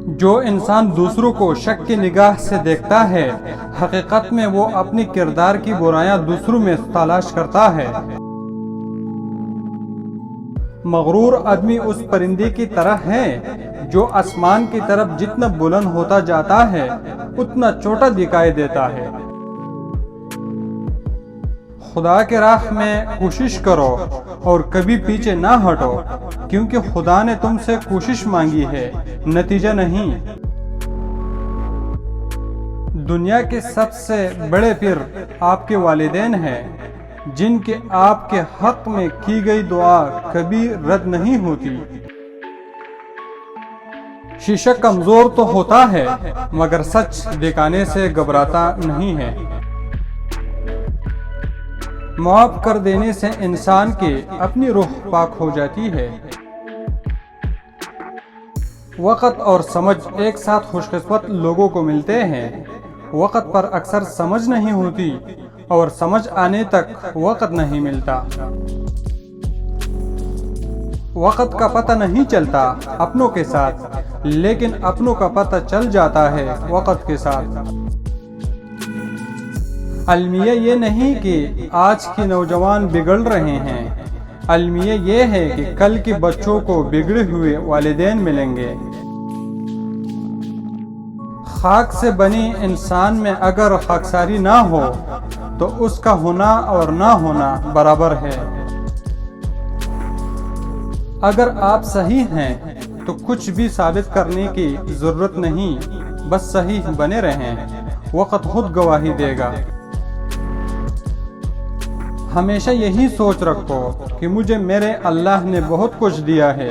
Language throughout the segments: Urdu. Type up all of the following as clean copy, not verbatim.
جو انسان دوسروں کو شک کی نگاہ سے دیکھتا ہے، حقیقت میں وہ اپنی کردار کی برائیاں دوسروں میں تلاش کرتا ہے۔ مغرور آدمی اس پرندے کی طرح ہے جو آسمان کی طرف جتنا بلند ہوتا جاتا ہے اتنا چھوٹا دکھائی دیتا ہے۔ خدا کے راہ میں کوشش کرو اور کبھی پیچھے نہ ہٹو، کیونکہ خدا نے تم سے کوشش مانگی ہے، نتیجہ نہیں۔ دنیا کے سب سے بڑے پیر آپ کے والدین ہیں، جن کے آپ کے حق میں کی گئی دعا کبھی رد نہیں ہوتی۔ شیشہ کمزور تو ہوتا ہے مگر سچ دکھانے سے گھبراتا نہیں ہے۔ معاف کر دینے سے انسان کی اپنی روح پاک ہو جاتی ہے۔ وقت اور سمجھ ایک ساتھ خوش قسمت لوگوں کو ملتے ہیں۔ وقت پر اکثر سمجھ نہیں ہوتی اور سمجھ آنے تک وقت نہیں ملتا۔ وقت کا پتہ نہیں چلتا اپنوں کے ساتھ، لیکن اپنوں کا پتہ چل جاتا ہے وقت کے ساتھ۔ المیہ یہ نہیں کہ آج کے نوجوان بگڑ رہے ہیں، المیہ یہ ہے کہ کل کے بچوں کو بگڑے ہوئے والدین ملیں گے۔ خاک سے بنی انسان میں اگر خاکساری نہ ہو تو اس کا ہونا اور نہ ہونا برابر ہے۔ اگر آپ صحیح ہیں تو کچھ بھی ثابت کرنے کی ضرورت نہیں، بس صحیح بنے رہیں، وقت خود گواہی دے گا۔ ہمیشہ یہی سوچ رکھو کہ مجھے میرے اللہ نے بہت کچھ دیا ہے،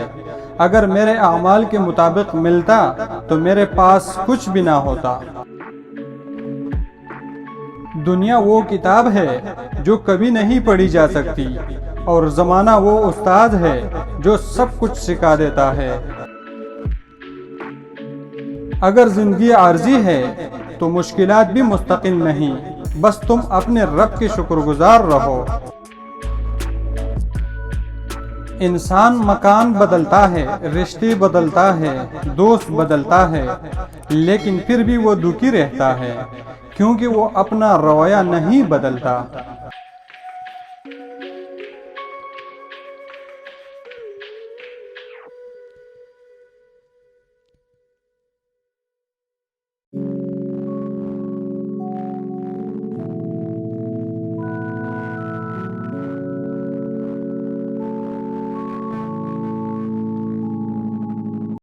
اگر میرے اعمال کے مطابق ملتا تو میرے پاس کچھ بھی نہ ہوتا۔ دنیا وہ کتاب ہے جو کبھی نہیں پڑھی جا سکتی، اور زمانہ وہ استاد ہے جو سب کچھ سکھا دیتا ہے۔ اگر زندگی عارضی ہے تو مشکلات بھی مستقل نہیں، بس تم اپنے رب کے شکر گزار رہو۔ انسان مکان بدلتا ہے، رشتے بدلتا ہے، دوست بدلتا ہے، لیکن پھر بھی وہ دکھی رہتا ہے کیونکہ وہ اپنا رویہ نہیں بدلتا۔